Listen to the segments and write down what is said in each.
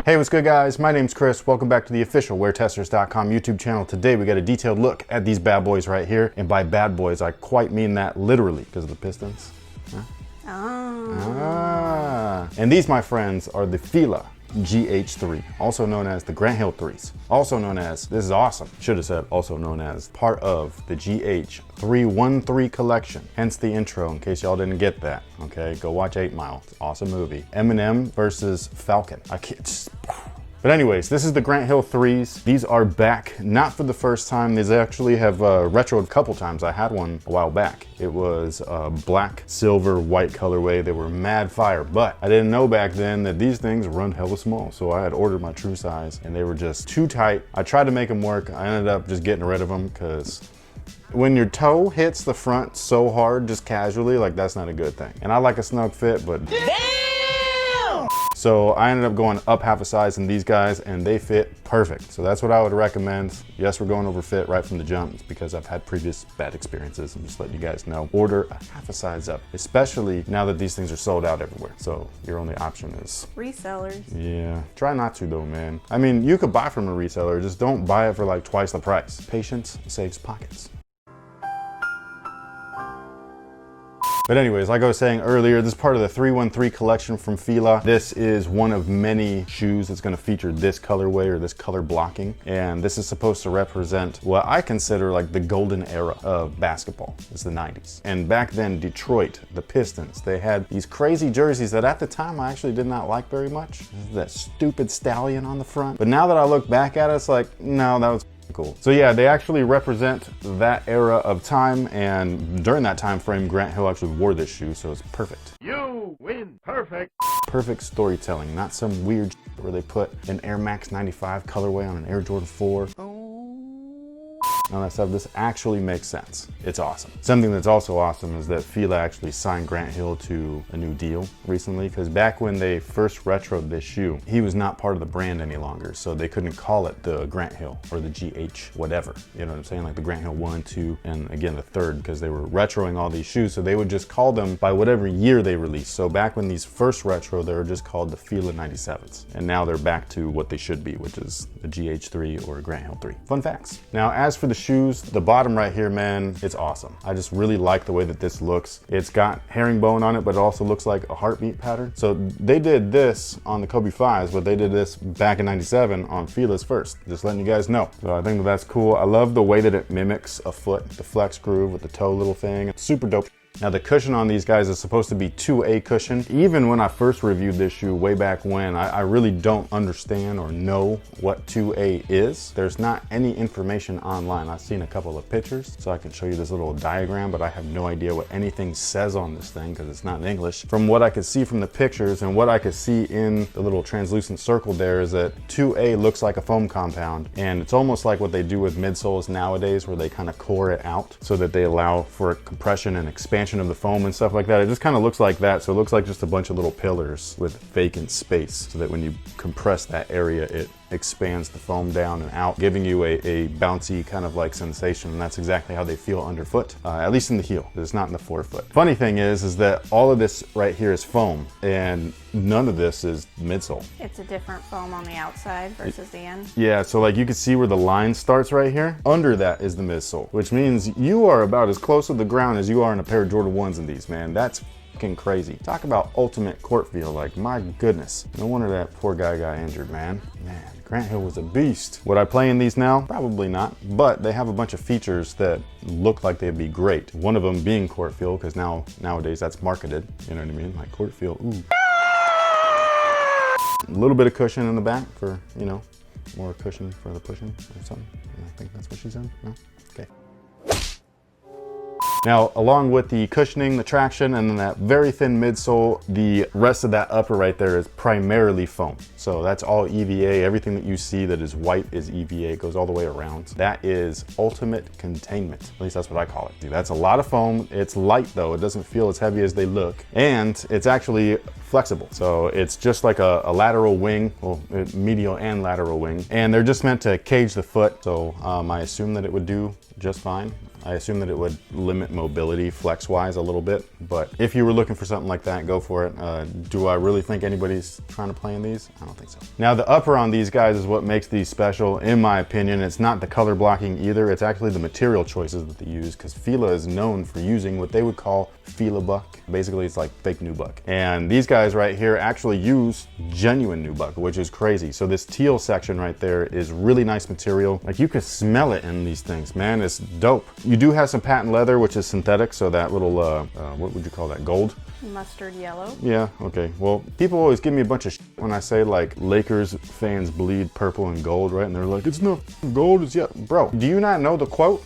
Hey, what's good guys? My name's Chris. Welcome back to the official WearTesters.com YouTube channel. Today we got a detailed look at these bad boys right here. And by bad boys, I quite mean that literally because of the pistons. Huh? And these, my friends, are the FILA GH3, also known as the Grant Hill 3s. Also known as, this is awesome, should have said also known as, part of the GH3ONE3 Collection. Hence the intro, in case y'all didn't get that. Okay, go watch 8 Mile. It's an awesome movie. Eminem versus Falcon. I can't just... But anyways, this is the Grant Hill 3s. These are back, not for the first time. These actually have retroed a couple times. I had one a while back. It was black, silver, white colorway. They were mad fire, but I didn't know back then that these things run hella small. So I had ordered my true size and they were just too tight. I tried to make them work. I ended up just getting rid of them because when your toe hits the front so hard, just casually, like that's not a good thing. And I like a snug fit, but so I ended up going up half a size in these guys and they fit perfect. So that's what I would recommend. Yes, we're going over fit right from the jump. It's because I've had previous bad experiences. I'm just letting you guys know. Order a half a size up, especially now that these things are sold out everywhere. So your only option is resellers. Yeah, try not to though, man. I mean, you could buy from a reseller, just don't buy it for like twice the price. Patience saves pockets. But anyways, like I was saying earlier, this is part of the 313 collection from FILA. This is one of many shoes that's gonna feature this colorway or this color blocking. And this is supposed to represent what I consider like the golden era of basketball. It's the 90s. And back then, Detroit, the Pistons, they had these crazy jerseys that at the time I actually did not like very much. That stupid stallion on the front. But now that I look back at it, it's like, no, that was cool. So yeah, they actually represent that era of time, and during that time frame, Grant Hill actually wore this shoe, so it's perfect. You win, perfect. Perfect storytelling, not some weird where they put an Air Max 95 colorway on an Air Jordan 4. None of that stuff. This actually makes sense. It's awesome. Something that's also awesome is that FILA actually signed Grant Hill to a new deal recently, because back when they first retroed this shoe, he was not part of the brand any longer, so they couldn't call it the Grant Hill or the GH whatever. You know what I'm saying? Like the Grant Hill 1, 2, and again the 3rd, because they were retroing all these shoes, so they would just call them by whatever year they released. So back when these first retro, they were just called the FILA 97s, and now they're back to what they should be, which is the GH3 or Grant Hill 3. Fun facts. Now, as for the shoes, the bottom right here, man, it's awesome. I just really like the way that this looks. It's got herringbone on it, but it also looks like a heartbeat pattern. So they did this on the Kobe 5s, but they did this back in 97 on FILA's first. Just letting you guys know. So I think that's cool. I love the way that it mimics a foot, the flex groove with the toe little thing. It's super dope. Now the cushion on these guys is supposed to be 2A cushion. Even when I first reviewed this shoe way back when, I really don't understand or know what 2A is. There's not any information online. I've seen a couple of pictures, so I can show you this little diagram, but I have no idea what anything says on this thing because it's not in English. From what I could see from the pictures and what I could see in the little translucent circle there is that 2A looks like a foam compound, and it's almost like what they do with midsoles nowadays where they kind of core it out so that they allow for compression and expansion of the foam and stuff like that. It just kind of looks like that. So it looks like just a bunch of little pillars with vacant space, so that when you compress that area, it expands the foam down and out, giving you a bouncy kind of like sensation. And that's exactly how they feel underfoot, at least in the heel. It's not in the forefoot. Funny thing is that all of this right here is foam and none of this is midsole. It's a different foam on the outside versus the end. Yeah, so like you can see where the line starts right here. Under that is the midsole, which means you are about as close to the ground as you are in a pair of Jordan 1s in these, man. That's fucking crazy. Talk about ultimate court feel, like my goodness. No wonder that poor guy got injured, man. Man, Grant Hill was a beast. Would I play in these now? Probably not, but they have a bunch of features that look like they'd be great. One of them being court feel, because nowadays that's marketed, you know what I mean? Like court feel, ooh. A little bit of cushion in the back for, you know, more cushion for the pushing or something. I think that's what she said, no? Okay. Now, along with the cushioning, the traction, and then that very thin midsole, the rest of that upper right there is primarily foam. So that's all EVA. Everything that you see that is white is EVA. It goes all the way around. That is ultimate containment. At least that's what I call it. That's a lot of foam. It's light though. It doesn't feel as heavy as they look. And it's actually flexible. So it's just like a lateral wing, well, medial and lateral wing. And they're just meant to cage the foot. So I assume that it would do just fine. I assume that it would limit mobility flex-wise a little bit, but if you were looking for something like that, go for it. Do I really think anybody's trying to play in these? I don't think so. Now the upper on these guys is what makes these special, in my opinion. It's not the color blocking either, it's actually the material choices that they use, because FILA is known for using what they would call FILA buck. Basically it's like fake nubuck. And these guys right here actually use genuine nubuck, which is crazy. So this teal section right there is really nice material. Like you can smell it in these things, man. It's dope. You do have some patent leather, which is synthetic, so that little, what would you call that, gold? Mustard yellow. Yeah, okay. Well, people always give me a bunch of shit when I say like Lakers fans bleed purple and gold, right? And they're like, it's not gold, it's yeah. Bro, do you not know the quote?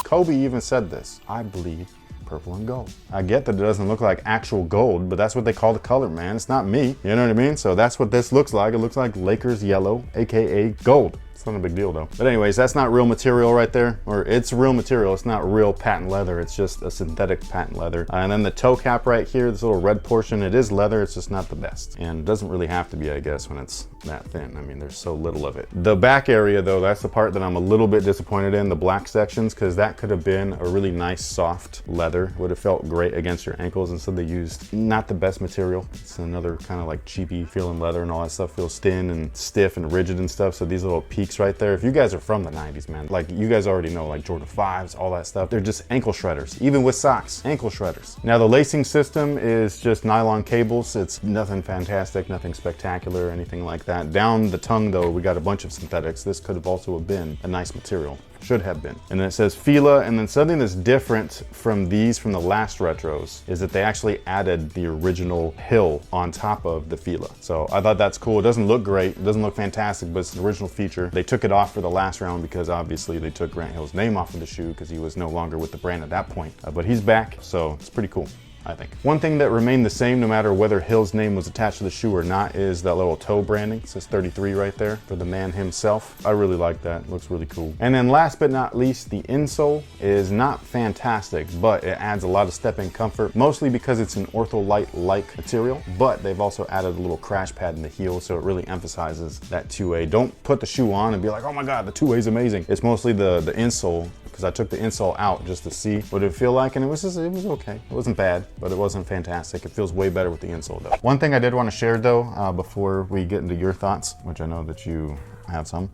Kobe even said this, I bleed purple and gold. I get that it doesn't look like actual gold, but that's what they call the color, man. It's not me, you know what I mean? So that's what this looks like. It looks like Lakers yellow, AKA gold. It's not a big deal though. But anyways, that's not real material right there, or it's real material. It's not real patent leather. It's just a synthetic patent leather. And then the toe cap right here, this little red portion, it is leather. It's just not the best. And it doesn't really have to be, I guess, when it's that thin. I mean, there's so little of it. The back area though, that's the part that I'm a little bit disappointed in, the black sections, because that could have been a really nice soft leather. Would have felt great against your ankles. Instead they used not the best material. It's another kind of like cheapy feeling leather, and all that stuff feels thin and stiff and rigid and stuff. So these little peaks right there, if you guys are from the 90s, man, like you guys already know, like Jordan 5s, all that stuff, they're just ankle shredders. Even with socks, ankle shredders. Now the lacing system is just nylon cables. It's nothing fantastic, nothing spectacular, anything like that. Down the tongue though, we got a bunch of synthetics. This could have also been a nice material. Should have been. And then it says FILA, and then something that's different from these from the last retros is that they actually added the original hill on top of the FILA. So I thought that's cool. It doesn't look great, it doesn't look fantastic, but it's an original feature. They took it off for the last round because obviously they took Grant Hill's name off of the shoe because he was no longer with the brand at that point. But he's back, so it's pretty cool, I think. One thing that remained the same no matter whether Hill's name was attached to the shoe or not is that little toe branding. It says 33 right there for the man himself. I really like that, it looks really cool. And then last but not least, the insole is not fantastic, but it adds a lot of step-in comfort, mostly because it's an Ortholite-like material, but they've also added a little crash pad in the heel, so it really emphasizes that 2A. Don't put the shoe on and be like, oh my God, the 2A is amazing. It's mostly the insole, because I took the insole out just to see what it would feel like, and it was okay. It wasn't bad, but it wasn't fantastic. It feels way better with the insole though. One thing I did want to share though, before we get into your thoughts, which I know that you have some,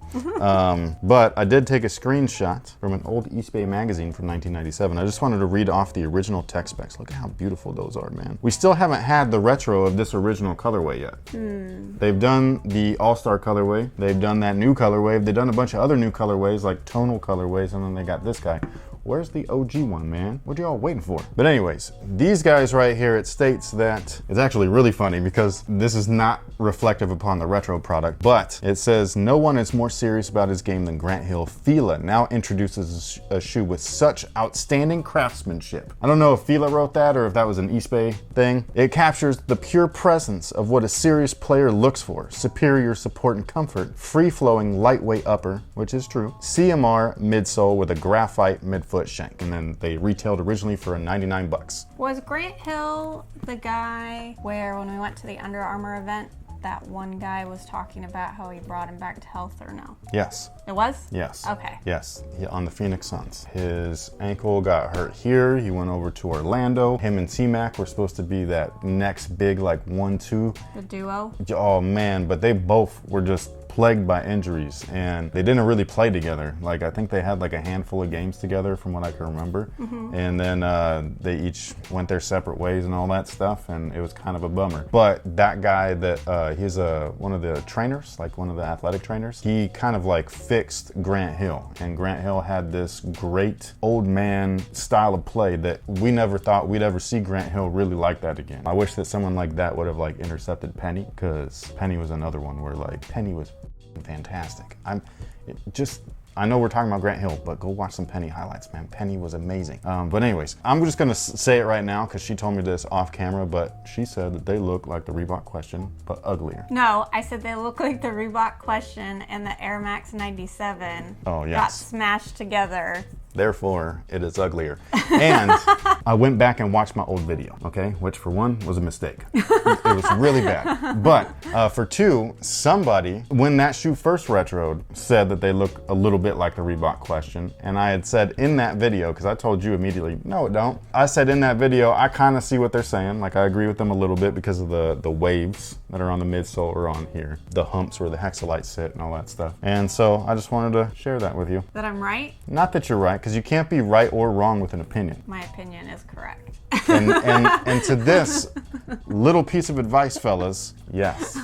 but I did take a screenshot from an old East Bay magazine from 1997. I just wanted to read off the original tech specs. Look at how beautiful those are, man. We still haven't had the retro of this original colorway yet. They've done the All-Star colorway, they've done that new colorway, they've done a bunch of other new colorways like tonal colorways, and then they got this guy. Where's the OG one, man? What are y'all waiting for? But anyways, these guys right here, it states that, it's actually really funny because this is not reflective upon the retro product, but it says, no one is more serious about his game than Grant Hill. FILA now introduces a shoe with such outstanding craftsmanship. I don't know if FILA wrote that or if that was an East Bay thing. It captures the pure presence of what a serious player looks for. Superior support and comfort, free-flowing lightweight upper, which is true, CMR midsole with a graphite midfoot shank, and then they retailed originally for 99 bucks. Was Grant Hill the guy where when we went to the Under Armour event, that one guy was talking about how he brought him back to health, or no? Yes. It was? Yes. Okay. Yes, on the Phoenix Suns. His ankle got hurt here. He went over to Orlando. Him and T-Mac were supposed to be that next big like 1-2. The duo? Oh man, but they both were just plagued by injuries and they didn't really play together. Like I think they had like a handful of games together from what I can remember. And then they each went their separate ways and all that stuff, and it was kind of a bummer. But that guy that he's one of the trainers, like one of the athletic trainers, he kind of like fixed Grant Hill, and Grant Hill had this great old man style of play that we never thought we'd ever see Grant Hill really like that again. I wish that someone like that would have like intercepted Penny, because Penny was another one where like Penny was fantastic. I know we're talking about Grant Hill, but go watch some Penny highlights, man. Penny was amazing. But anyways, I'm just gonna say it right now because she told me this off camera, but she said that they look like the Reebok Question, but uglier. No, I said they look like the Reebok Question and the Air Max 97 got smashed together. Therefore, it is uglier. And I went back and watched my old video, okay? Which for one was a mistake. It was really bad. But For two, somebody, when that shoe first retroed, said that they look a little bit like the Reebok Question. And I had said in that video, because I told you immediately, no it don't. I said in that video, I kind of see what they're saying. Like I agree with them a little bit because of the waves that are on the midsole or on here. The humps where the hexalites sit and all that stuff. And so I just wanted to share that with you. That I'm right? Not that you're right, because you can't be right or wrong with an opinion. My opinion is correct. And to this little piece of advice, fellas, yes.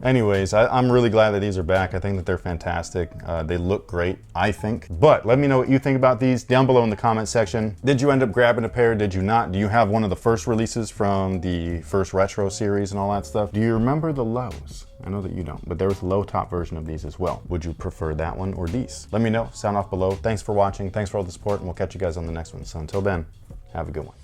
Anyways, I'm really glad that these are back. I think that they're fantastic. They look great, I think. But let me know what you think about these down below in the comment section. Did you end up grabbing a pair? Did you not? Do you have one of the first releases from the first retro series and all that stuff? Do you remember the lows? I know that you don't, but there was a low top version of these as well. Would you prefer that one or these? Let me know, sound off below. Thanks for watching, thanks for all the support, and we'll catch you guys on the next one. So until then, have a good one.